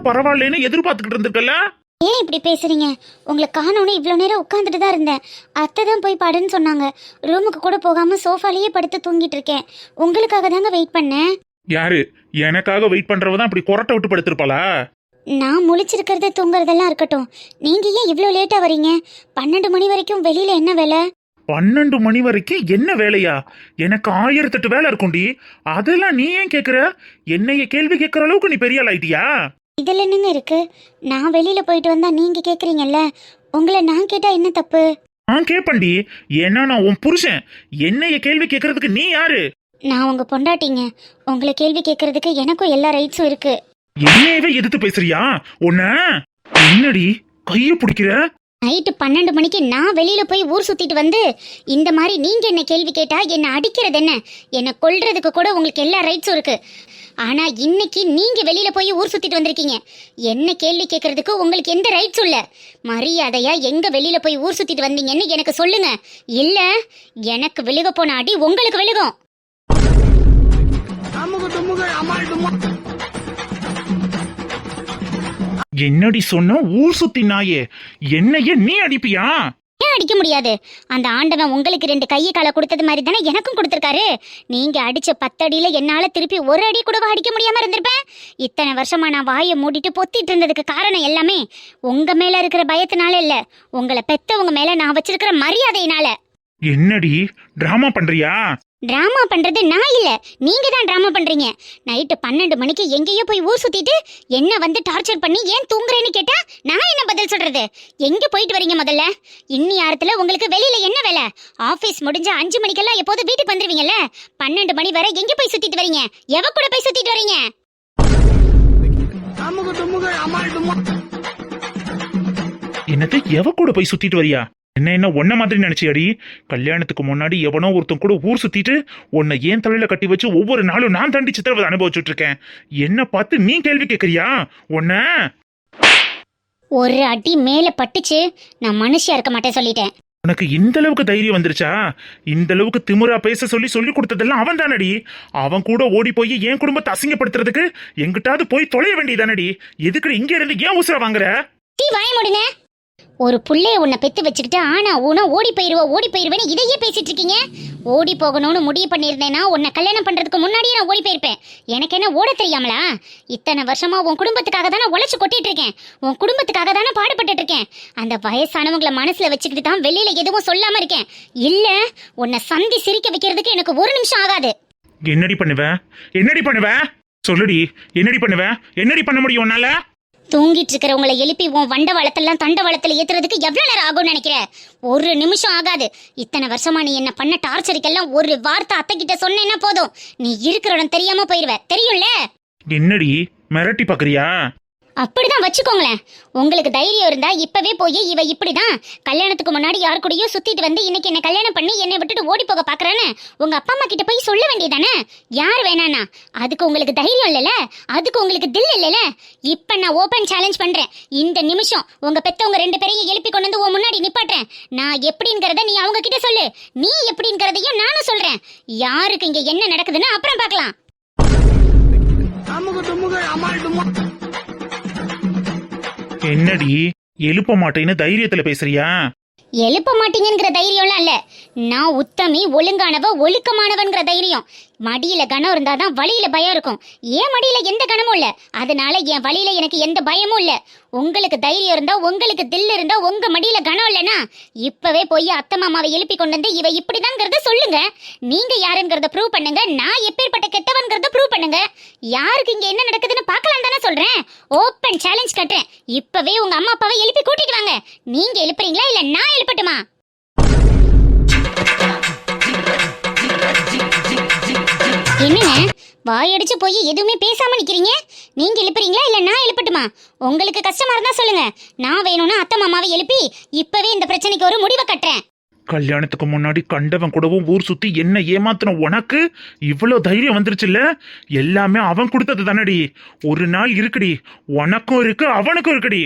பரவாயில்லன்னு எதிர்பார்த்துக்கிட்டு இருந்திருக்கல. ஏன் இப்படி பேசுறீங்க? உங்களை காணோன்னு இவ்வளோ நேரம் உட்காந்துட்டு தான் இருந்தேன். அத்தை தான் போய் படுன்னு சொன்னாங்க. ரூமுக்கு கூட போகாம சோஃபாலேயே படுத்து தூங்கிட்டு இருக்கேன். உங்களுக்காக தாங்க வெயிட் பண்ணேன். யாரு? எனக்காக வெயிட் பண்றவ தான் இப்படி கொரட்டை விட்டு படுத்திருப்பாளா? நான் முழிச்சிருக்கிறது தூங்குறதெல்லாம் இருக்கட்டும், நீங்க ஏன் இவ்வளோ லேட்டா வரீங்க? 12 மணி வரைக்கும் வெளியில என்ன வேலை? 12 மணி வரைக்கும் என்ன வேலையா? எனக்கு 1008 வேலை இருக்கும்டி. அதெல்லாம் நீ ஏன் கேக்குற? என்னைய கேள்வி கேட்கற அளவுக்கு நீ பெரிய ஆள் ஆயிட்டியா? இதில் என்னங்க இருக்கு? நான் வெளியில போயிட்டு வந்தா நீங்க கேக்குறீங்கல்ல, உங்களை நான் கேட்டா என்ன தப்பு? நான் கேப்பண்டி. ஏன்னா நான் உன் புருஷன். என்னைய கேள்வி கேட்கறதுக்கு நீ யாரு? நான் உங்க பொண்டாட்டிங்க. உங்களை கேள்வி கேட்கறதுக்கு எனக்கும் எல்லா ரைட்ஸும் இருக்கு. என்னையவே எதிர்த்து பேசுறியா? உன்ன என்னடி கைய பிடிக்கிற? நைட்டு 12 மணிக்கு நான் வெளியில போய் ஊர் சுத்திட்டு வந்து இந்த மாதிரி நீங்க என்ன கேள்வி கேட்டா என்ன அடிக்கிறது என்ன? என்ன கொல்றதுக்கு கூட உங்களுக்கு எல்லா ரைட்ஸும் இருக்கு. ஆனா இன்னைக்கு நீங்க வெளியில போய் ஊர் சுத்திட்டு வந்திருக்கீங்க. என்ன கேள்வி கேட்கறதுக்கு உங்களுக்கு எந்த ரைட்ஸும் இல்ல. மரியாதையா எங்க வெளியில போய் ஊர் சுத்திட்டு வந்தீங்கன்னு எனக்கு சொல்லுங்க. இல்ல எனக்கு விழுக போன அடி உங்களுக்கு விழுகும். என்னடி சொன்ன? ஊர் சுத்தி நாயே, என்னைய நீ அடிப்பியா? ஏன் அடிக்க முடியாது? அந்த ஆண்டவன் உங்களுக்கு 2 கையை காலை கொடுத்தது மாதிரி தானே எனக்கும் கொடுத்துருக்காரு. நீங்க அடிச்ச 10 அடியில என்னால திருப்பி ஒரு அடி கூட அடிக்க முடியாம இருந்திருப்பேன். இத்தனை வருஷமா நான் வாயை மூடிட்டு பொத்திட்டு இருந்ததுக்கு காரணம் எல்லாமே உங்க மேல இருக்கிற பயத்தினால இல்ல, உங்களை பெத்தவங்க மேல நான் வச்சிருக்கிற மரியாதையினால. என்னடி டிராமா பண்றியா? டிராமா பண்றது நான் இல்ல, நீங்க தான் டிராமா பண்றீங்க. நைட்டு 12 மணிக்கு எங்கேயோ போய் ஊர் சுத்திட்டு என்ன வந்து டார்ச்சர் பண்ணி ஏன் தூங்குறேன்னு கேட்டா நான் என்ன பதில் சொல்றது? எங்க போயிட்டு வரீங்க முதல்ல? இன்னி நேரத்துல உங்களுக்கு வெளியில என்ன வேலை? ஆபீஸ் முடிஞ்ச 5 மணிக்கெல்லாம் எப்போது வீட்டுக்கு வந்துருவீங்கல்ல? 12 மணி வரை எங்க போய் சுத்திட்டு வரீங்க? எவ கூட போய் சுத்திட்டு வரீங்க? என்னது எவ கூட போய் சுத்திட்டு வரியா? என்ன ஒன்ன மாதிரி நினைச்சியாடி? கல்யாணத்துக்கு முன்னாடி எவனோ ஒருத்தன் கூட ஊர் சுத்திட்டு உன்னை ஏன் தலையில கட்டி வச்சு ஒவ்வொரு நாளும் நான் தாண்டி சித்திரவதை அனுபவிச்சுட்டு இருக்கேன். என்ன பார்த்து நீ கேள்வி கேட்கறியா? உன்ன ஒரு அடி மேல பட்டுச்சு நான் மனுஷியா இருக்க மாட்டேன் சொல்லிட்டேன். உனக்கு இந்த அளவுக்கு தைரியம் வந்துருச்சா? இந்த அளவுக்கு திமிரா பேச சொல்லி கொடுத்ததெல்லாம் அவன் தானடி. அவன் கூட ஓடி போய் என் குடும்பத்தை அசிங்கப்படுத்துறதுக்கு எங்கிட்டாவது போய் தொலைய வேண்டியதானடி. எதுக்கு இங்க இருந்து ஏன் உசுர வாங்குற? வாய முடிங்க. ஒரு புள்ளைய உன்னை பெத்து வச்சுக்கிட்டு ஆனா ஊனா ஓடி போயிருவேன்னு இதையே பேசிட்டு இருக்கீங்க. ஓடி போகணும்னு முடிவு பண்ணியிருந்தேன்னா உன்னை கல்யாணம் பண்றதுக்கு முன்னாடியே நான் ஓடி போயிருப்பேன். எனக்கு என்ன ஓட தெரியாமலா? இத்தனை வருஷமா உன் குடும்பத்துக்காக தானே உழைச்சு கொட்டிட்டு இருக்கேன். உன் குடும்பத்துக்காக தானே பாடுபட்டு இருக்கேன். அந்த வயசானவங்களை மனசுல வச்சுக்கிட்டு தான் வெளியில எதுவும் சொல்லாம இருக்கேன். இல்ல உன்னை சந்தி சிரிக்க வைக்கிறதுக்கு எனக்கு ஒரு நிமிஷம் ஆகாது. என்னடி பண்ணுவ? சொல்லுடி, என்னடி பண்ண முடியும் உன்னால? தூங்கிட்டு இருக்கிறவங்களை எழுப்பி உன் வண்டவாளத்தெல்லாம் தண்டவாளத்துல ஏத்துறதுக்கு எவ்வளவு நேரம் ஆகும்னு நினைக்கிற? ஒரு நிமிஷம் ஆகாது. இத்தனை வருஷமா நீ என்ன பண்ண டார்ச்சருக்கெல்லாம் ஒரு வார்த்தை அத்தை கிட்ட சொன்னேன்னா போதும், நீ இருக்கிற இடம் தெரியாம போயிருவ. தெரியும்ல? என்னடி மிரட்டி பாக்குறியா? அப்படிதான் வச்சுக்கோங்களேன். உங்களுக்கு தைரியம் இருந்தா இப்பவே போய் இவ இப்படிதான் கல்யாணத்துக்கு முன்னாடி யார் கூடயோ சுத்திட்டு வந்து இன்னைக்கு என்ன கல்யாணம் பண்ணி என்னை விட்டுட்டு ஓடி போக பாக்குறான்னு உங்க அப்பா அம்மா கிட்ட போய் சொல்ல வேண்டியதானே? யார் வேணானா? அதுக்கு உங்களுக்கு தைரியம் இல்லல, அதுக்கு உங்களுக்கு தில் இல்லல. இப்ப நான் ஓபன் சேலஞ்ச் பண்றேன். இந்த நிமிஷம் உங்க பெத்தவங்க 2 பேரையும் எழுப்பி கொண்டு வந்து உன் முன்னாடி நிப்பாட்டுறேன். நான் எப்படிங்கறத நீ அவங்க கிட்ட சொல்லு, நீ எப்படிங்கறதையும் நானும் சொல்றேன். யாருக்கு இங்க என்ன நடக்குதுன்னு அப்புறம் பார்க்கலாம். என்னடி எழுப்ப மாட்டேன்னு தைரியத்துல பேசுறியா? எழுப்ப மாட்டீங்கிற தைரியம்லாம் இல்ல, நான் உத்தமி, ஒழுங்கானவ, ஒழுக்கமானவன்கிற தைரியம். மடியில கணம் இருந்தாதான் வழியில பயம் இருக்கும். என் மடியில எந்த கணமும் இல்ல, அதனால என் வழியில எனக்கு எந்த பயமும் இல்ல. உங்களுக்கு தைரியம் இருந்தா, உங்களுக்கு தில் இருந்தா, உங்க மடியில கணம் இல்லனா இப்பவே போய் அத்தை மாமாவை எழுப்பி கொண்டு வந்து இவ இப்படிதாங்கிறத சொல்லுங்க. நீங்க யாருங்கிறத ப்ரூவ் பண்ணுங்க. நான் எப்பேற்பட்ட கெட்டவன்கிறத ப்ரூவ் பண்ணுங்க. யாருக்கு இங்க என்ன நடக்குதுன்னு பார்க்கலாம் தானே சொல்றேன். ஓப்பன் சேலஞ்ச் கட்டுறேன். இப்பவே உங்க அம்மா அப்பாவை எழுப்பி கூட்டிட்டு வாங்க. நீங்க எழுப்புறீங்களா இல்ல நான் எழுப்பட்டுமா? என்னங்க வாயடிச்சு போய் எதுவுமே பேசாம நிக்கிறீங்க? நீங்க எழுப்புறீங்களா இல்ல நான் எழுப்பட்டுமா? உங்களுக்கு கஷ்டமா இருந்தா சொல்லுங்க. நான் வேணும்னா அத்தை மாமாவை எழுப்பி இப்பவே இந்த பிரச்சனைக்கு ஒரு முடிவை கட்டுறேன். கல்யாணத்துக்கு முன்னாடி கண்டவன் கூடவும் ஊர் சுத்தி என்ன ஏமாத்தின உனக்கு இவ்வளவு தைரியம் வந்துருச்சுல்ல? எல்லாமே அவன் கொடுத்தது தானடி. ஒரு நாள் இருக்குடி, உனக்கும் இருக்கு அவனுக்கும் இருக்குடி.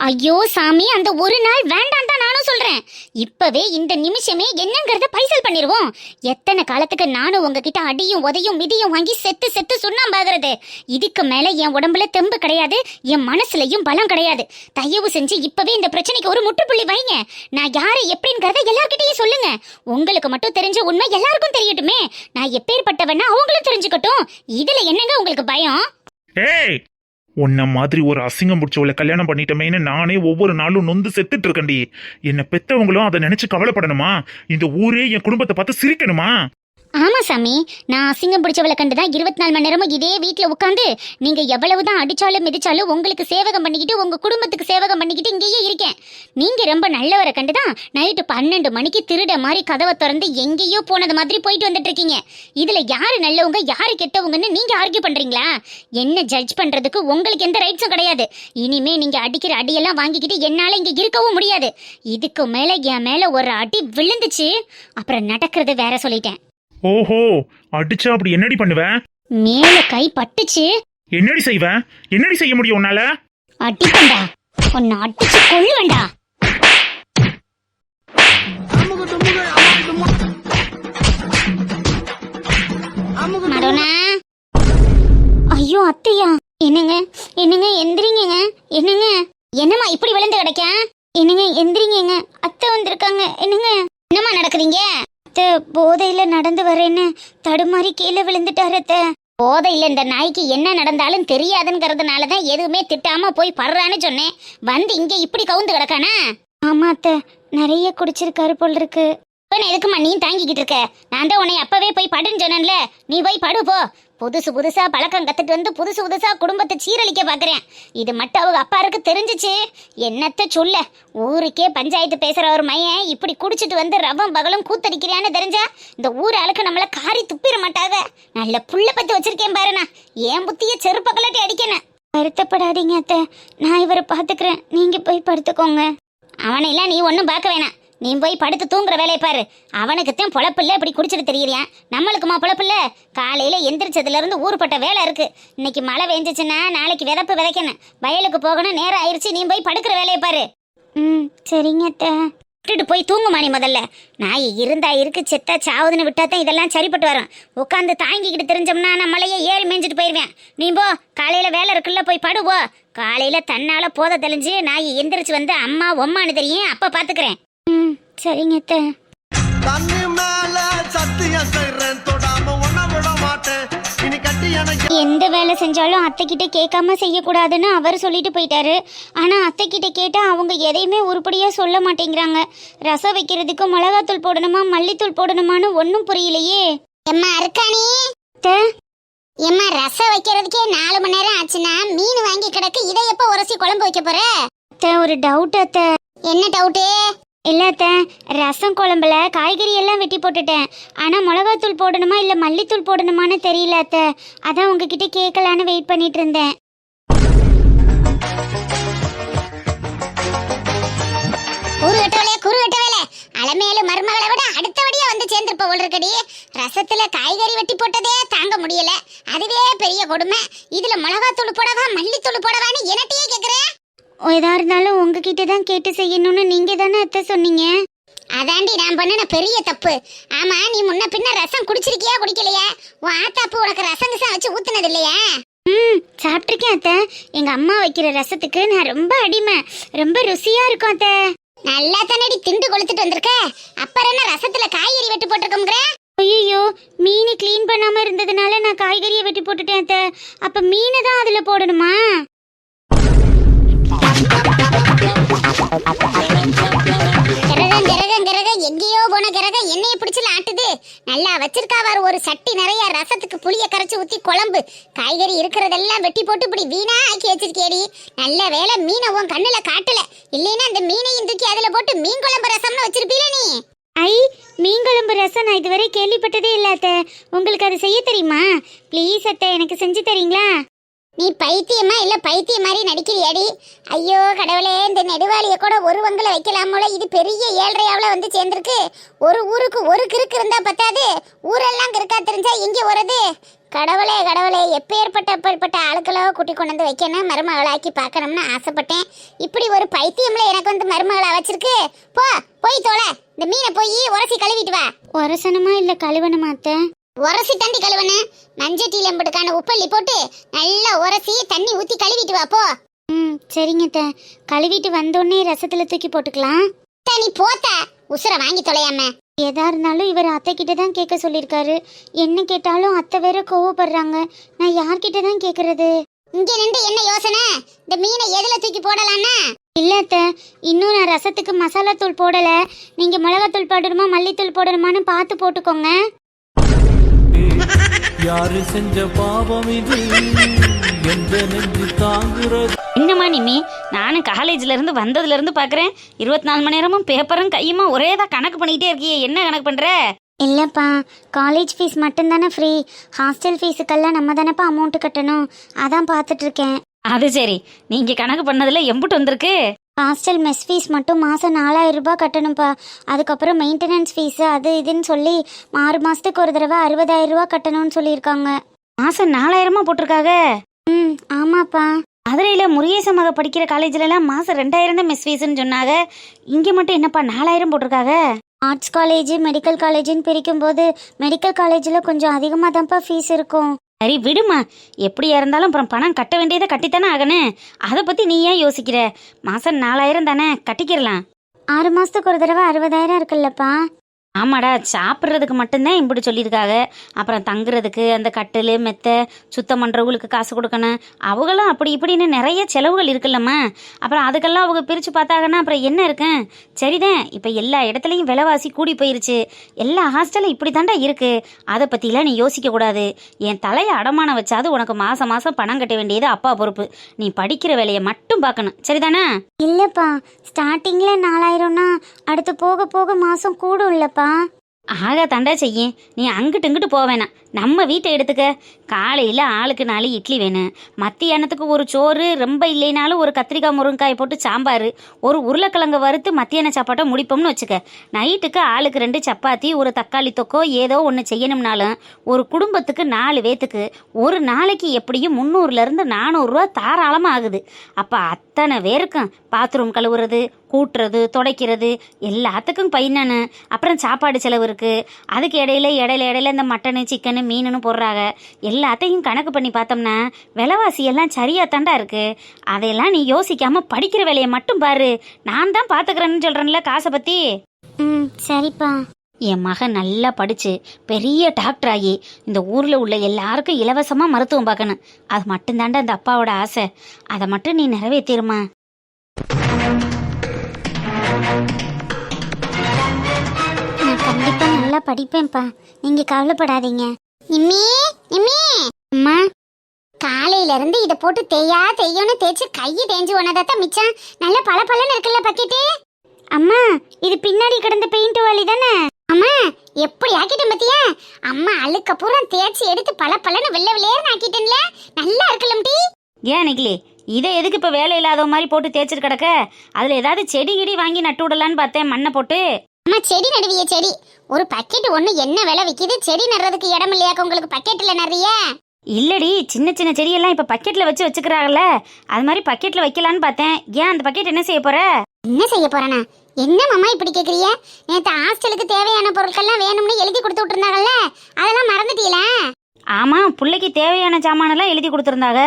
ஐயோ சாமி, அந்த ஒரு நாள் வேண்டாம் தான் நானும் சொல்றேன். இப்பவே இந்த நிமிஷமே என்னங்கறத பைசல் பண்ணிருவோம். எத்தனை காலத்துக்கு நானும் உங்ககிட்ட அடியும் உதையும் மிதியும் வாங்கி செத்து செத்து சுண்ணாம்பாகிறது. இதுக்கு மேல என் உடம்புல தெம்பு கிடையாது, என் மனசுலயும் பலம் கிடையாது. தயவு செஞ்சு இப்பவே இந்த பிரச்சனைக்கு ஒரு முற்றுப்புள்ளி வைங்க. நான் யாரு எப்படிங்கறத எல்லார்கிட்டயும் சொல்லுங்க. உங்களுக்கு மட்டும் தெரிஞ்ச உண்மை எல்லாருக்கும் தெரியட்டுமே. நான் எப்பேற்பட்டவன்னா அவங்களும் தெரிஞ்சுக்கட்டும். இதுல என்னங்க உங்களுக்கு பயம்? ஏய், உன்ன மாதிரி ஒரு அசிங்கம் பிடிச்சவளை கல்யாணம் பண்ணிட்டமேன்னு நானே ஒவ்வொரு நாளும் நொந்து செத்துட்டு இருக்கேன்டி. என்ன பெத்தவங்களும் அதை நினைச்சு கவலைப்படணுமா? இந்த ஊரே என் குடும்பத்தை பார்த்து சிரிக்கணுமா? ஆமா சாமி, நான் அசிங்கம் பிடிச்சவளை கண்டுதான் 24 மணி நேரமும் இதே வீட்டுல உட்காந்து நீங்க எவ்வளவுதான் அடிச்சாலும் மிதிச்சாலும் உங்களுக்கு சேவகம் பண்ணிக்கிட்டு உங்க குடும்பத்துக்கு சேவகம் பண்ணிக்கிட்டு இங்கேயே இருக்கேன். நீங்க ரொம்ப நல்லவரை கண்டுதான் நைட்டு 12 மணிக்கு திருட மாதிரி கதவை திறந்து எங்கேயோ போனது மாதிரி போயிட்டு வந்துட்டு இருக்கீங்க. இதுல யாரு நல்லவங்க யாரு கெட்டவங்கன்னு நீங்க ஆர்கியூ பண்றீங்களா? என்ன ஜட்ஜ் பண்றதுக்கு உங்களுக்கு எந்த ரைட்ஸும் கிடையாது. இனிமே நீங்க அடிக்கிற அடியெல்லாம் வாங்கிக்கிட்டு என்னால இங்க இருக்கவும் முடியாது. இதுக்கு மேல என் மேல ஒரு அடி விழுந்துச்சு, அப்புறம் நடக்கிறது வேற சொல்லிட்டேன். ஓஹோ, அடிச்சா அப்படி என்னடி பண்ணுவ? மேல கை பட்டுச்சு. என்னடி செய்வ? என்னடி செய்ய முடியும் உன்னால? அடிப்பண்டா, உன்னை அடிச்சு கொள்ளுவேண்டா. மடோனா, ஐயோ அத்தையா, என்னங்க என்னங்க எந்திரிங்க. என்னங்க என்னம்மா இப்படி விழுந்து கிடக்க? என்னங்க எந்திரிங்க, அத்தை வந்திருக்காங்க. என்னங்க என்னம்மா நடக்குதுங்க? அத்தை போதையில நடந்து வரேன்னு தடுமாறி கீழே விழுந்துட்டாரு அத்தை. போதையில இந்த நாய்க்கு என்ன நடந்தாலும் தெரியாதுங்கிறதுனாலதான் எதுவுமே திட்டாம போய் படுறான்னு சொன்னேன். வந்து இங்க இப்படி கவுந்து கிடக்கானா? ஆமா அத்தை, நிறைய குடிச்சிருக்காரு போல் இருக்கு. எதுக்குமா நீ தாங்கிக்கிட்டு இருக்க? நான் தான் உன்னை அப்பவே போய் படுன்னு சொன்னேன்ல, நீ போய் படு போ. புதுசா பழக்கம் கத்துட்டு வந்து புதுசா குடும்பத்தை சீரழிக்க பாக்குறேன். இது மட்டும் அவங்க அப்பாருக்கு தெரிஞ்சிச்சு என்னத்த சொல்ல. ஊருக்கே பஞ்சாயத்து பேசுற ஒரு மையன் இப்படி குடிச்சிட்டு வந்து ரவம் பகலும் கூத்தடிக்கிறான்னு தெரிஞ்சா இந்த ஊர் ஆளுக்கு நம்மள காரி துப்பிட மாட்டாங்க. நல்ல புள்ள பத்தி வச்சிருக்கேன் பாருண்ணா, என் புத்திய செருப்பகலட்டி அடிக்கணும். வருத்தப்படாதீங்க அத்தை, நான் இவரை பாத்துக்கிறேன், நீங்க போய் படுத்துக்கோங்க. அவனையெல்லாம் நீ ஒன்னும் பார்க்க வேணாம், நீ போய் படுத்து தூங்குற வேலையை பாரு. அவனுக்குத்தான் பொழப்பில்ல இப்படி குடிச்சிட்டு தெரியறியான், நம்மளுக்குமா பொழப்பில்ல? காலையில எந்திரிச்சதுல இருந்து ஊருப்பட்ட வேலை இருக்கு. இன்னைக்கு மழை பெஞ்சிச்சுன்னா நாளைக்கு விதப்பு விதைக்கணும், வயலுக்கு போகணும், நேரம் ஆயிடுச்சு. நீ போய் படுக்கிற வேலையை பாரு. சரிங்க அத்தை. விட்டுட்டு போய் தூங்குமா நீ முதல்ல. நாய் இருந்தா இருக்கு, செத்தா சாவுதுன்னு விட்டாதான் இதெல்லாம் சரிப்பட்டு வரும். உட்காந்து தாங்கிக்கிட்டு தெரிஞ்சோம்னா நம்மளையே ஏறி மேய்ஞ்சிட்டு போயிருவேன். நீ போ, காலையில வேலை இருக்குல்ல, போய் படுவோ. காலையில தன்னால போத தெளிஞ்சு நாய் எந்திரிச்சு வந்து அம்மா ஒம்மான்னு தெரியும், அப்ப பாத்துக்கிறேன். சரிங்க அத்தை. தண்ணி மேல சத்தியம் செய்றேன், தொடாம உன்ன விட மாட்டேன். இனி கட்டி எனக்கு எந்த வேலை செஞ்சாலும் அத்தை கிட்ட கேட்காம செய்யக்கூடாதுன்னு அவர் சொல்லிட்டு போயிட்டாரு. ஆனா அத்தை கிட்ட கேட்டா அவங்க எதையுமே உருப்படியா சொல்ல மாட்டேங்கிறாங்க. ரசம் வைக்கிறதுக்கு மிளகாத்தூள் போடணுமா மல்லித்தூள் போடணுமான்னு ஒன்னும் புரியலையே. எம்மா இருக்கானே எம்மா, ரசம் வைக்கிறதுக்கே 4 மணி நேரம் ஆச்சுன்னா மீன் வாங்கி கிடக்கு, இதை எப்ப உரசி குழம்பு வைக்க போற? ஒரு டவுட் அத்தை. என்ன டவுட்டு? இல்ல அத்தை, ரசம் குழம்புல காய்கறி எல்லாம் வெட்டி போட்டுட்டேன். ஆனா மிளகாத்தூள் போடணுமா இல்ல மல்லித்தூள் போடணுமான்னு தெரியல அத்தை. அதான் உங்ககிட்ட கேட்கலான்னு வெயிட் பண்ணிட்டு இருந்தேன். அலமேலு மருமகளை விட அடுத்தபடியா வந்து சேர்ந்திருப்ப போல இருக்கடி. ரசத்துல காய்கறி வெட்டி போட்டதே தாங்க முடியல, அதுவே பெரிய கொடுமை. இதுல மிளகாத்தூள் போடவா மல்லித்தூள் போடவான்னு என்னட்டையே கேக்குறேன். எதா இருந்தாலும் உங்ககிட்ட தான் கேட்டு செய்யணும்னு நீங்க தானே அத்தை சொன்னீங்க. அதாண்டி நான் பண்ணின பெரிய தப்பு. ஆமா, நீ முன்ன பின்ன ரசம் குடிச்சிருக்கியா குடிக்கலையா? உன் ஆத்தாப்பு உனக்கு ரசம் வச்சு ஊத்துனது இல்லையா? சாப்பிட்டிருக்கேன் அத்தை. எங்க அம்மா வைக்கிற ரசத்துக்கு நான் ரொம்ப அடிமை, ரொம்ப ருசியா இருக்கும் அத்தை. நல்லா தானடி திண்டு கொளுத்துட்டு வந்திருக்க, அப்புறம் என்ன ரசத்துல காய்கறி வெட்டி போட்டிருக்கோங்கிற? ஐயோ, மீன் கிளீன் பண்ணாம இருந்ததுனால நான் காய்கறியை வெட்டி போட்டுட்டேன் அத்தை. அப்ப மீனை தான் அதுல போடணுமா? எங்கேயோ போன கிரக என்னைய பிடிச்சல ஆட்டுது. நல்லா வச்சிருக்காவாரு ஒரு சட்டி நிறைய ரசத்துக்கு புளிய கரைச்சு ஊத்தி குழம்பு, காய்கறி இருக்கிறதெல்லாம் வெட்டி போட்டு இப்படி வீணா ஆக்கி வச்சிருக்கேடி. நல்ல வேலை மீனை உன் கண்ணுல காட்டல, இல்லைன்னா அந்த மீனையும் தூக்கி அதுல போட்டு மீன் குழம்பு ரசம்னு வச்சிருப்பீல நீ. ஐ, மீன் குழம்பு ரசம் நான் இதுவரை கேள்விப்பட்டதே இல்ல அத்தை. உங்களுக்கு அது செய்ய தெரியுமா? ப்ளீஸ் அத்தை, எனக்கு செஞ்சு தரீங்களா? நீ பைத்தியமா இல்ல பைத்தியம் மாதிரி நடிக்கிறியாடி? ஐயோ கடவுளே, இந்த நெடுவாளிய கூட ஒரு வங்கல வைக்கலாமோல. இது பெரிய ஏழ்றையாவில் வந்து சேர்ந்துருக்கு. ஒரு ஊருக்கு ஒரு கிறுக்கு இருந்தா பத்தாது, ஊரெல்லாம் கிறுக்கா தெரிஞ்சா எங்க வருது? கடவுளே கடவுளே, எப்பேற்பட்ட ஆளுக்களோ கூட்டி கொண்டு வந்து வைக்கணும், மருமகளாக்கி பார்க்கணும்னு ஆசைப்பட்டேன். இப்படி ஒரு பைத்தியம்ல எனக்கு வந்து மருமகளா வச்சிருக்கு. போய் தோலை, இந்த மீனை போய் உரசி கழுவிட்டு வா. உரசணுமா இல்ல கழுவணுமா அத்தை? உரசி தண்டி கழுவனு. மஞ்சட்டியில் எம்பட்டுக்கான உப்பள்ளி போட்டு நல்லா உரசி தண்ணி ஊத்தி கழுவிட்டு வா போ. சரிங்க அத்தை. கழுவிட்டு வந்தோடனே ரசத்துல தூக்கி போட்டுக்கலாம். நீ போத்த உசுர வாங்கி தொலையாம. எதா இருந்தாலும் இவர் அத்தை கிட்ட தான் கேட்க சொல்லியிருக்காரு. என்ன கேட்டாலும் அத்தை வேற கோவப்படுறாங்க. நான் யார்கிட்ட தான் கேக்குறது? இங்க நின்று என்ன யோசனை? இந்த மீனை எதுல தூக்கி போடலான்னா? இல்ல அத்தை, இன்னும் நான் ரசத்துக்கு மசாலா தூள் போடல. நீங்க மிளகாத்தூள் போடணுமா மல்லித்தூள் போடணுமான்னு பார்த்து போட்டுக்கோங்க. யாரு செஞ்ச பாவம் இது எந்த நெஞ்சு தாங்குறது? என்னம்மா நிம்மி, நானும் காலேஜ்ல இருந்து வந்ததுல இருந்து பாக்குறேன் 24 மணி நேரமும் பேப்பரும் கையுமா ஒரேதான் கணக்கு பண்ணிக்கிட்டே இருக்கியே. என்ன கணக்கு பண்ற? இல்லப்பா, காலேஜ் ஃபீஸ் மட்டும்தானே ஃப்ரீ. ஹாஸ்டல் ஃபீஸுக்கெல்லாம் நம்ம தானப்பா அமௌண்ட் கட்டணும். அதான் பார்த்துட்டு இருக்கேன். அது சரி, நீங்க கணக்கு பண்ணதுல எம்புட்டு வந்திருக்கு? ஹாஸ்டல் மெஸ் ஃபீஸ் மட்டும் மாதம் 4000 ரூபாய் கட்டணும்ப்பா. அதுக்கப்புறம் மெயின்டெனன்ஸ் ஃபீஸு அது இதுன்னு சொல்லி 6 மாதத்துக்கு ஒரு தடவை 60,000 ரூபாய் கட்டணும்னு சொல்லியிருக்காங்க. மாசம் 4000 போட்டிருக்காங்க. ஆமாப்பா. மதுரையில முருகேச மக படிக்கிற காலேஜ்ல எல்லாம் மாசம் 2000 தான் மெஸ் ஃபீஸ்ன்னு சொன்னாங்க. இங்க மட்டும் என்னப்பா 4000 போட்டிருக்காங்க? ஆர்ட்ஸ் காலேஜ் மெடிக்கல் காலேஜ்னு பிரிக்கும்போது மெடிக்கல் காலேஜில் கொஞ்சம் அதிகமாக தான்ப்பா ஃபீஸ் இருக்கும். சரி விடுமா, எப்படியா இருந்தாலும் அப்புறம் பணம் கட்ட வேண்டியதை கட்டித்தானே ஆகணும். அதை பத்தி நீ ஏன் யோசிக்கிற? மாசம் 4000 தானே, கட்டிக்கிறலாம். 6 மாதத்துக்கு ஒரு தடவை 60,000 இருக்குல்லப்பா. ஆமாடா, சாப்பிட்றதுக்கு மட்டும்தான் இப்படி சொல்லியிருக்காங்க. அப்புறம் தங்குறதுக்கு அந்த கட்டில் மெத்தை சுத்தம் பண்ணுறவங்களுக்கு காசு கொடுக்கணும். அவங்களும் அப்படி இப்படின்னு நிறைய செலவுகள் இருக்குல்லம்மா. அப்புறம் அதுக்கெல்லாம் அவங்க பிரித்து பார்த்தாங்கன்னா அப்புறம் என்ன இருக்கும்? சரிதான், இப்போ எல்லா இடத்துலையும் விலைவாசி கூடி போயிருச்சு. எல்லா ஹாஸ்டலும் இப்படி தாண்டா இருக்குது. அதை பற்றிலாம் நீ யோசிக்கக்கூடாது. என் தலையை அடமானம் வச்சாது உனக்கு மாதம் மாதம் பணம் கட்ட வேண்டியது அப்பா பொறுப்பு. நீ படிக்கிற வேலையை மட்டும் பார்க்கணும், சரிதானே? இல்லைப்பா, ஸ்டார்டிங்கில் 4000னா அடுத்து போக போக மாதம் கூடும் இல்லைப்பா. ஆக தண்டா செய்ய. நீ அங்கிட்டு இங்கிட்டு போவேணா, நம்ம வீட்டை எடுத்துக்க. காலையில் ஆளுக்கு 4 இட்லி வேணும். மத்தியானத்துக்கு ஒரு சோறு, ரொம்ப இல்லைனாலும் ஒரு கத்திரிக்காய் முருங்காய் போட்டு சாம்பார், ஒரு உருளைக்கிழங்கு வறுத்து மத்தியான சாப்பாட்டை முடிப்போம்னு வச்சுக்க. நைட்டுக்கு ஆளுக்கு 2 சப்பாத்தி, ஒரு தக்காளி தொக்கோ ஏதோ ஒன்று செய்யணும்னாலும் ஒரு குடும்பத்துக்கு 4 பேத்துக்கு ஒரு நாளைக்கு எப்படியும் 300லேருந்து 400 ரூபா தாராளமாக ஆகுது. அப்போ அத்தனை பேருக்கும் பாத்ரூம் கழுவுறது, கூட்டுறது, துடைக்கிறது எல்லாத்துக்கும் பையனு. அப்புறம் சாப்பாடு செலவு இருக்குது. அதுக்கு இடையில இந்த மட்டனு சிக்கனு மீனுன்னு போடுறாங்க. எல்லாத்தையும் கணக்கு பண்ணி பார்த்தோம்னா விலைவாசி எல்லாம் சரியா தாண்டா இருக்கு. அதையெல்லாம் நீ யோசிக்காம படிக்கிற வேலையை மட்டும் பாரு. நான் தான் பாத்துக்கிறேன்னு சொல்றேன்ல காசை பத்தி. சரிப்பா. என் மகன் நல்லா படிச்சு பெரிய டாக்டர் ஆகி இந்த ஊர்ல உள்ள எல்லாருக்கும் இலவசமா மருத்துவம் பார்க்கணும். அது மட்டும் தாண்டா அந்த அப்பாவோட ஆசை. அதை மட்டும் நீ நிறைவேற்றிருமா? நான் கண்டிப்பா நல்லா படிப்பேன்ப்பா, நீங்க கவலைப்படாதீங்க. நிம்மி நிம்மி அம்மா, காலையில இருந்து இதை போட்டு தேய்யணும் தேய்ச்சி கையை தேஞ்சு ஒன்னதான் மிச்சம். நல்ல பளபளன்னு இருக்குல்ல பக்கெட்டு. அம்மா, இது பின்னாடி கிடந்த பெயிண்ட் வாலி தானே? அம்மா, எப்படி ஆக்கிட்டேன் பத்தியா? அம்மா அழுக்க பூரா தேய்ச்சி எடுத்து பளபளன்னு வெள்ளை வெள்ளையர்னு ஆக்கிட்டேன்ல. நல்லா இருக்குல்லம் டீ. ஏன் நிக்கலி, இதை எதுக்கு இப்போ வேலை இல்லாத மாதிரி போட்டு தேய்ச்சிட்டு கிடக்க? அதில் ஏதாவது செடி கிடி வாங்கி நட்டு விடலான்னு பார்த்தேன், மண்ணை போட்டு. அம்மா, செடி நடுவிய செடி ஒரு பக்கெட் ஒன்று என்ன விலை விற்கிது? செடி நடுறதுக்கு இடம் இல்லையாக்க உங்களுக்கு? பக்கெட்டில் நிறைய இல்லடி, சின்ன சின்ன செடியெல்லாம் இப்போ பக்கெட்டில் வச்சுக்கிறாங்கல்ல, அது மாதிரி பக்கெட்டில் வைக்கலான்னு பார்த்தேன். ஏன் அந்த பக்கெட் என்ன செய்ய போற? என்ன செய்ய போறேனா? என்ன மாமா இப்படி கேக்குறீங்க? நேற்று ஹாஸ்டலுக்கு தேவையான பொருட்கள்லாம் வேணும்னு எழுதி கொடுத்து விட்டுருந்தாங்கல்ல, அதெல்லாம் மறந்துட்டீங்களா? ஆமாம், பிள்ளைக்கு தேவையான சாமானெல்லாம் எழுதி கொடுத்துருந்தாங்க.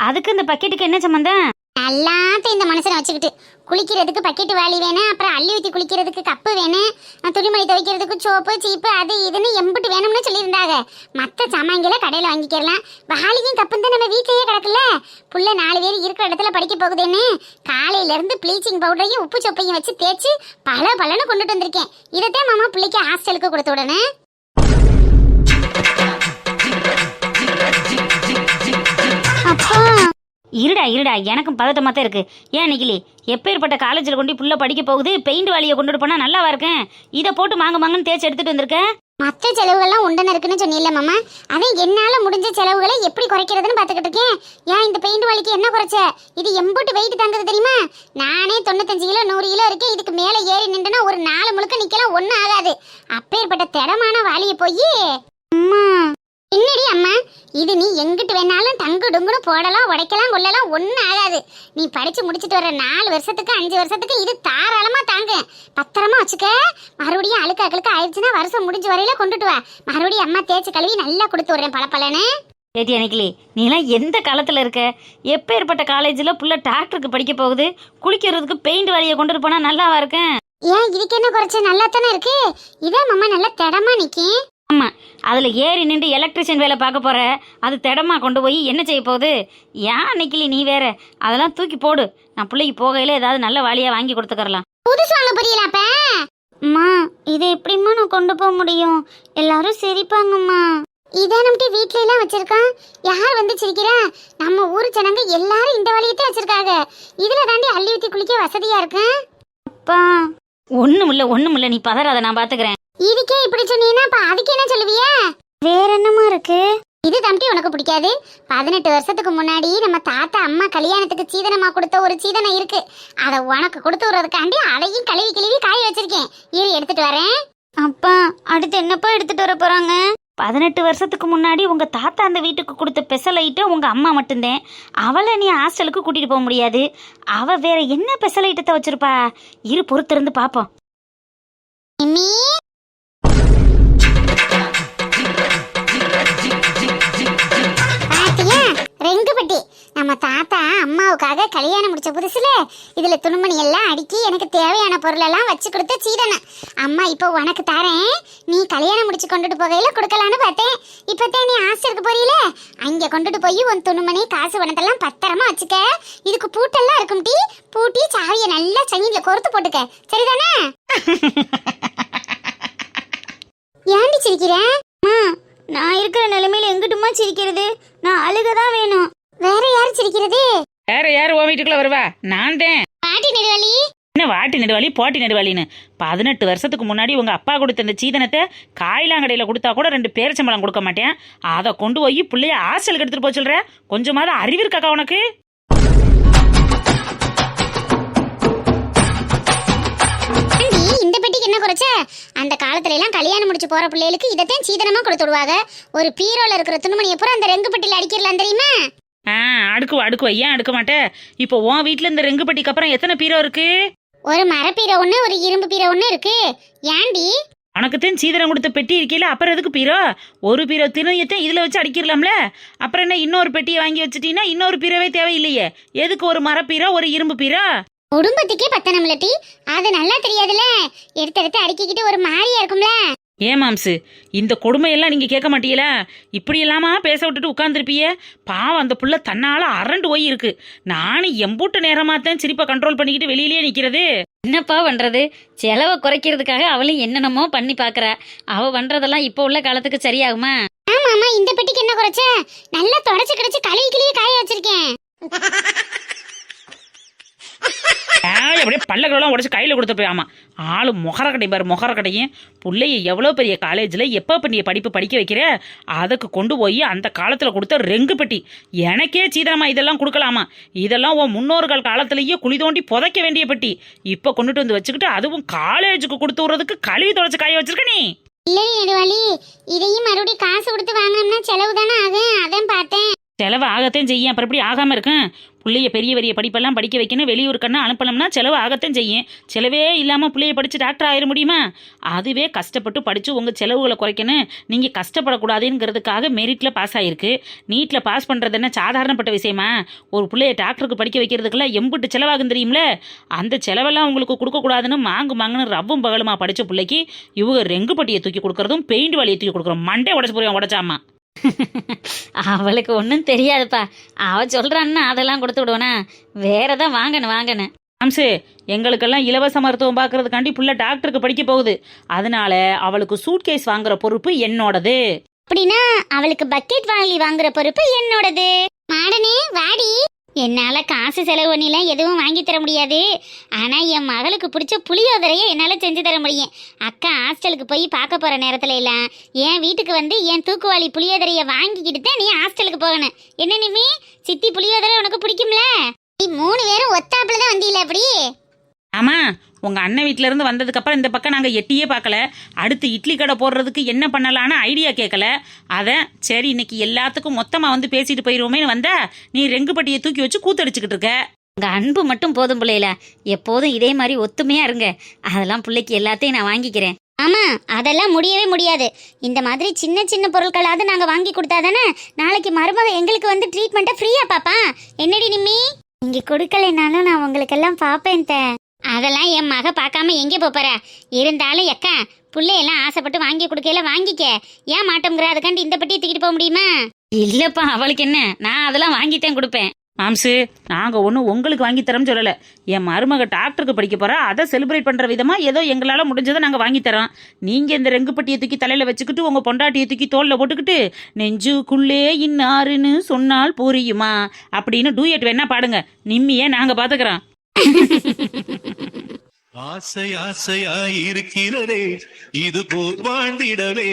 அதுக்கு இந்த பக்கெட்டுக்கு என்ன சம்மந்தம்? எல்லாத்தையும் இந்த மனுஷனை வச்சுக்கிட்டு குளிக்கிறதுக்கு பக்கெட்டு வாளி வேணும், அப்புறம் அள்ளி ஊற்றி குளிக்கிறதுக்கு கப்பு வேணும், துணிமணி துவைக்கிறதுக்கு சோப்பு சீப்பு அது இதுன்னு எம்பிட்டு வேணும்னு சொல்லியிருந்தாங்க. மற்ற சாமான்களை கடையில் வாங்கிக்கிறலாம். வாளியும் கப்பும் தான் நம்ம வீட்லயே கிடக்குல்ல. புள்ள 4 பேர் இருக்கிற இடத்துல படிக்க போகுதுன்னு காலையிலேருந்து ப்ளீச்சிங் பவுடரையும் உப்பு சொப்பையும் வச்சு தேய்ச்சி பலன்னு கொண்டுட்டு வந்திருக்கேன். இதைத்தான் மாமா பிள்ளைக்கு ஹாஸ்டலுக்கு கொடுத்து விடணும். அப்பா, இருடா, எனக்கும் பதட்டமாக தான் இருக்கு. ஏன் நிக்கிலி, எப்பேற்பட்ட காலேஜில் கொண்டு புள்ள படிக்க போகுது, பெயிண்ட் வாலியை கொண்டுட்டு போனால் நல்லாவா இருக்கேன்? இதை போட்டு மாங்கன்னு தேய்ச்சி எடுத்துட்டு வந்திருக்கேன். மற்ற செலவுகள்லாம் உண்டன இருக்குன்னு சொன்னில்ல மாமா, அதான் என்னால முடிஞ்ச செலவுகளை எப்படி குறைக்கிறதுன்னு பாத்துக்கிட்டு இருக்கேன். ஏன் இந்த பெயிண்ட் வலிக்கு என்ன குறைச்ச? இது எம்பூட்டு வெயிட் தாங்குது தெரியுமா? நானே 95 கிலோ 100 கிலோ இருக்கேன். இதுக்கு மேல ஏறி நின்றுனா ஒரு 4 முழுக்க நிக்கலாம், ஒன்றும் ஆகாது. அப்பேற்பட்ட திடமான வாளியை போய் அம்மா என்னடி அம்மா, இது நீ எங்கிட்டு வேணாலும் டங்கு டுங்குன்னு போடலாம், உடைக்கலாம், கொள்ளலாம், ஒன்றும் ஆகாது. நீ படிச்சு முடிச்சுட்டு வர 4 வருஷத்துக்கு 5 வருஷத்துக்கு இது தாராளமா தாங்க. பத்திரமா வச்சுக்க. மறுபடியும் அழுக்கு ஆயிடுச்சுன்னா வருஷம் முடிஞ்ச வரையில கொண்டுட்டு வா. மறுபடியும் அம்மா தேய்ச்சி கழுவி நல்லா கொடுத்து விடுறேன் பளபளன்னு. ஏட்டி அன்னைக்கிளி, நீலாம் எந்த காலத்தில் இருக்க? எப்பேற்பட்ட காலேஜில் புள்ள டாக்டருக்கு படிக்க போகுது, குளிக்கிறதுக்கு பெயிண்ட் வாளியை கொண்டுட்டு போனால் நல்லாவா இருக்கேன்? ஏன் இதுக்கு என்ன குறைச்ச? நல்லா தானே இருக்கு. இதான் மாமா நல்லா திடமா நிக்கி. ஆமாம், அதில் ஏறி நின்று எலக்ட்ரிஷியன் வேலை பார்க்க போகிற, அது திடமா கொண்டு போய் என்ன செய்ய போகுது? ஏன் அன்னைக்கிளி நீ வேற அதெல்லாம் தூக்கி போடு. நான் பிள்ளைக்கு போகையில் ஏதாவது நல்ல வாளியாக வாங்கி கொடுத்துக்கறலாம். புதுசு வாங்க புரியலாப்ப? அம்மா இதை எப்படிம்மா நான் கொண்டு போக முடியும்? எல்லாரும் சிரிப்பாங்கம்மா. இதான் நம்ம வீட்ல எல்லாம் வச்சிருக்கான். யார் வந்து சிரிக்கிறா? நம்ம ஊர் ஜனங்க எல்லாரும் இந்த வழியத்தை வச்சிருக்காங்க. இதுல தாண்டி அள்ளி ஊத்தி குளிக்க வசதியா இருக்கு. அப்பா ஒண்ணுமில்ல, நீ பதறாத, நான் பாத்துக்கிறேன். இதுக்கே இப்படி சொன்னீங்கன்னா அப்ப அதுக்கு என்ன சொல்லுவிய? வேற என்னமா இருக்கு? இது தம்பி உனக்கு பிடிக்காது. 18 வருஷத்துக்கு முன்னாடி நம்ம தாத்தா அம்மா கல்யாணத்துக்கு சீதனமா கொடுத்த ஒரு சீதனம் இருக்கு. அதை உனக்கு கொடுத்து விடுறதுக்காண்டி அதையும் கழுவி காய வச்சிருக்கேன். இரு எடுத்துட்டு வரேன். அப்பா அடுத்து என்னப்பா எடுத்துட்டு வர போறாங்க? 18 வருஷத்துக்கு முன்னாடி உங்க தாத்தா அந்த வீட்டுக்கு கொடுத்த ஸ்பெஷல் ஐட்டம் உங்க அம்மா மட்டும்தான். அவளை நீ ஹாஸ்டலுக்கு கூட்டிட்டு போக முடியாது. அவ வேற என்ன ஸ்பெஷல் ஐட்டத்தை வச்சிருப்பா? இரு பொறுத்திருந்து பாப்போம். ரெங்குபட்டி நம்ம தாத்தா அம்மாவுக்காக கல்யாணம் முடிச்ச புதுசுல இதுல துணிமணி எல்லாம் அடுக்கி எனக்கு தேவையான பொருள் எல்லாம் வச்சு கொடுத்த சீதனை. அம்மா இப்போ உனக்கு தரேன், நீ கல்யாணம் முடிச்சு கொண்டுட்டு போகையில கொடுக்கலான்னு பார்த்தேன். இப்பதான் நீ ஹாஸ்டலுக்கு போறீல, அங்க கொண்டுட்டு போய் உன் துணிமணி காசு பணத்தெல்லாம் பத்திரமா வச்சுக்க. இதுக்கு பூட்டெல்லாம் இருக்கும் டி, பூட்டி சாவியை நல்லா சங்கில கோர்த்து போட்டுக்க, சரிதானே? ஏண்டி சிரிக்கிறேன்? நான் இருக்கிற நிலைமையில எங்கிட்டுமா சிரிக்கிறது? நான் அழுகதான் வேணும். வேற யாரு சிரிக்கிறது? வேற யாரு உன் வீட்டுக்குள்ள வருவா? நான் தான். பாட்டி நெடுவாளி. என்ன வாட்டி நெடுவாளி போட்டி நெடுவாளின்னு? 18 வருஷத்துக்கு முன்னாடி உங்க அப்பா கொடுத்த இந்த சீதனத்தை காயிலாங்கடையில கொடுத்தா கூட 2 பேரிச்சம்பழம் கொடுக்க மாட்டேன். அதை கொண்டு போய் பிள்ளைய ஹாஸ்டலுக்கு எடுத்துட்டு போக சொல்ற? கொஞ்சமாவது அறிவு இருக்காக்கா உனக்கு? இந்த பெட்டிக்கு என்ன குறைச்ச? அந்த காலத்துல எல்லாம் கல்யாணம் முடிச்சு போற பிள்ளைகளுக்கு இதத்தான் சீதனமா கொடுத்து விடுவாங்க. ஒரு பீரோல இருக்கிற துணிமணியை பூரா அந்த ரெங்கு பெட்டியில அடிக்கிறலாம் தெரியுமா? அடுக்குவா ஏன் அடுக்க மாட்டேன்? இப்போ உன் வீட்டுல இந்த ரெங்கு பெட்டிக்கு அப்புறம் எத்தனை பீரோ இருக்கு? ஒரு மரப்பீரோ ஒண்ணு, ஒரு இரும்பு பீரோ ஒண்ணு இருக்கு. ஏண்டி? உனக்குத்தான் சீதனம் கொடுத்த பெட்டி இருக்கீல, அப்புறம் எதுக்கு பீரோ? ஒரு பீரோ திருநயத்தையும் இதுல வச்சு அடிக்கிறலாம்ல. அப்புறம் என்ன இன்னொரு பெட்டியை வாங்கி வச்சுட்டீங்கன்னா இன்னொரு பீரோவே தேவையில்லையே. எதுக்கு ஒரு மரப்பீரோ ஒரு இரும்பு பீரோ? குடும்பத்துக்கே பத்தனம்லட்டி, அது நல்லா தெரியாதுல. எடுத்து அடுக்கிக்கிட்டு ஒரு மாதிரியா இருக்கும்ல. ஏன் மாம்சு, இந்த கொடுமையெல்லாம் நீங்க கேட்க மாட்டீங்களா? இப்படி எல்லாமா பேச விட்டுட்டு உட்கார்ந்துருப்பிய? பாவம் அந்த புள்ள தன்னால அரண்டு போய் இருக்கு. நானும் எம்பூட்டு நேரமாத்தான் சிரிப்பை கண்ட்ரோல் பண்ணிக்கிட்டு வெளியிலேயே நிக்கிறது. என்னப்பா பண்றது? செலவை குறைக்கிறதுக்காக அவளும் என்னென்னமோ பண்ணி பாக்குறா. அவ பண்றதெல்லாம் இப்போ உள்ள காலத்துக்கு சரியாகுமா? ஆமாமா, இந்த பெட்டிக்கு என்ன குறைச்ச? நல்லா தொடச்சு கிடச்சு கழுவி காய வச்சிருக்கேன். அப்படியே பல்லகளெல்லாம் உடச்சு கையில கொடுத்த போய். ஆமா, ஆளு மொகரக்கடை பாரு, மொகரக்கடையும் பிள்ளைய எவ்வளவு பெரிய காலேஜ்ல எப்ப பண்ணிய படிப்பு படிக்க வைக்கிற, அதுக்கு கொண்டு போய் அந்த காலத்துல கொடுத்த ரெங்கு பெட்டி. எனக்கே சீதனமா இதெல்லாம் கொடுக்கலாமா? இதெல்லாம் உன் முன்னோர்கள் காலத்திலேயே குழி தோண்டி புதைக்க வேண்டிய பெட்டி. இப்ப கொண்டுட்டு வந்து வச்சுக்கிட்டு அதுவும் காலேஜுக்கு கொடுத்து விடுறதுக்கு கழுவி தொலைச்சு காய வச்சிருக்க நீ. இல்லை நெடுவாளி, இதையும் மறுபடியும் காசு கொடுத்து வாங்கினோம்னா செலவு தானே ஆகும். அதான் பார்த்தேன். செலவு ஆகத்தான் செய்யும். அப்புறம் எப்படி ஆகாம இருக்கும்? பிள்ளைய பெரிய படிப்பெல்லாம் படிக்க வைக்கணும், வெளியூருக்கன்னா அனுப்பணும்னா செலவு ஆகத்தான் செய்யும். செலவே இல்லாமல் பிள்ளைய படித்து டாக்டர் ஆயிட முடியுமா? அதுவே கஷ்டப்பட்டு படித்து உங்கள் செலவுகளை குறைக்கணும். நீங்கள் கஷ்டப்படக்கூடாதுங்கிறதுக்காக மெரிட்டில் பாஸ் ஆகிருக்கு. நீட்டில் பாஸ் பண்ணுறது என்ன சாதாரணப்பட்ட விஷயமா? ஒரு பிள்ளைய டாக்டருக்கு படிக்க வைக்கிறதுக்கெல்லாம் எம்பிட்டு செலவாகும் தெரியும்ல? அந்த செலவெல்லாம் உங்களுக்கு கொடுக்கக்கூடாதுன்னு மாங்குன்னு ரவ்வும் பகலுமா படித்த பிள்ளைக்கு இவங்க ரெங்கு பட்டியை தூக்கி கொடுக்குறதும் பெயிண்ட் வாளியை தூக்கி கொடுக்குறோம். மண்டே உடச்சு போய் உடச்சாமா. அவளுக்கு ஒன்றும் தெரியாதுப்பா. அவ சொல்றான்னா அதெல்லாம் கொடுத்து விடுவானா? வேறதான் வாங்கணும். அம்சு, எங்களுக்கெல்லாம் இலவச மருத்துவம் பார்க்கறதுக்காண்டி புள்ள டாக்டருக்கு படிக்க போகுது. அதனால அவளுக்கு சூட்கேஸ் வாங்குற பொறுப்பு என்னோடது. அப்படின்னா அவளுக்கு பக்கெட் வாங்கி வாங்குற பொறுப்பு என்னோடது. மாடனே வாடி. என்னால காசு செலவு பண்ணிலாம் எதுவும் வாங்கி தர முடியாது. ஆனா என் மகளுக்கு பிடிச்ச புளியோதரையை என்னால செஞ்சு தர முடியும். அக்கா ஹாஸ்டலுக்கு போய் பார்க்க போற நேரத்துல எல்லாம் என் வீட்டுக்கு வந்து என் தூக்குவாளி புளியோதரையை வாங்கிக்கிட்டு தான் நீ ஹாஸ்டலுக்கு போகணும். என்ன நிமி, சித்தி புளியோதரை உனக்கு பிடிக்கும்ல? நீ 3 பேரும் ஒத்தாப்புல தான் வந்தீல அப்படி? ஆமா, உங்க அண்ணன் வீட்ல இருந்து வந்ததுக்கு அப்புறம் இந்த பக்கம் நாங்க எட்டியே பார்க்கல. அடுத்து இட்லி கடை போடுறதுக்கு என்ன பண்ணலான்னு ஐடியா கேட்கல. அதான் சரி இன்னைக்கு எல்லாத்துக்கும் மொத்தமா வந்து பேசிட்டு போயிருவோமேன்னு வந்தா நீ ரெங்குப்பட்டியை தூக்கி வச்சு கூத்தடிச்சுக்கிட்டு இருக்க. உங்கள் அன்பு மட்டும் போதும் பிள்ளையில, எப்போதும் இதே மாதிரி ஒத்துமையாக இருங்க. அதெல்லாம் பிள்ளைக்கு எல்லாத்தையும் நான் வாங்கிக்கிறேன். ஆமா, அதெல்லாம் முடியவே முடியாது. இந்த மாதிரி சின்ன சின்ன பொருட்களாவது நாங்க வாங்கி கொடுத்தாதானே நாளைக்கு மருமக எங்களுக்கு வந்து ட்ரீட்மெண்ட்டை ஃப்ரீயா பாப்பா. என்னடி நிம்மி? இங்க கொடுக்கலைனாலும் நான் உங்களுக்கெல்லாம் பாப்பேன். அதெல்லாம் என் மக பார்க்காம எங்கே போற? இருந்தாலும் எக்கா பிள்ளையெல்லாம் ஆசைப்பட்டு வாங்கி கொடுக்கல, வாங்கிக்க. ஏன் மாட்டோங்கிற? அதுக்காண்டி இந்த பட்டியை தூக்கிட்டு போக முடியுமா? இல்லைப்பா, அவளுக்கு என்ன, நான் அதெல்லாம் வாங்கித்தான் கொடுப்பேன். மாம்சு, நாங்க ஒன்றும் உங்களுக்கு வாங்கி தரோம்னு சொல்லலை. என் மருமக டாக்டருக்கு படிக்க போறா, அதை செலிப்ரேட் பண்ற விதமா ஏதோ எங்களால முடிஞ்சதை நாங்க வாங்கி தரோம். நீங்க இந்த ரெங்குப்பட்டியை தூக்கி தலையில வச்சுக்கிட்டு உங்க பொண்டாட்டியை தூக்கி தோல்ல போட்டுக்கிட்டு நெஞ்சுக்குள்ளே இன்னாருன்னு சொன்னால் புரியுமா அப்படின்னு டூயட் வேணா பாடுங்க. நிம்மியே நாங்க பாத்துக்கிறோம். ஆசை ஆசையாயிருக்கிறதே இது போல் வாழ்ந்திடவே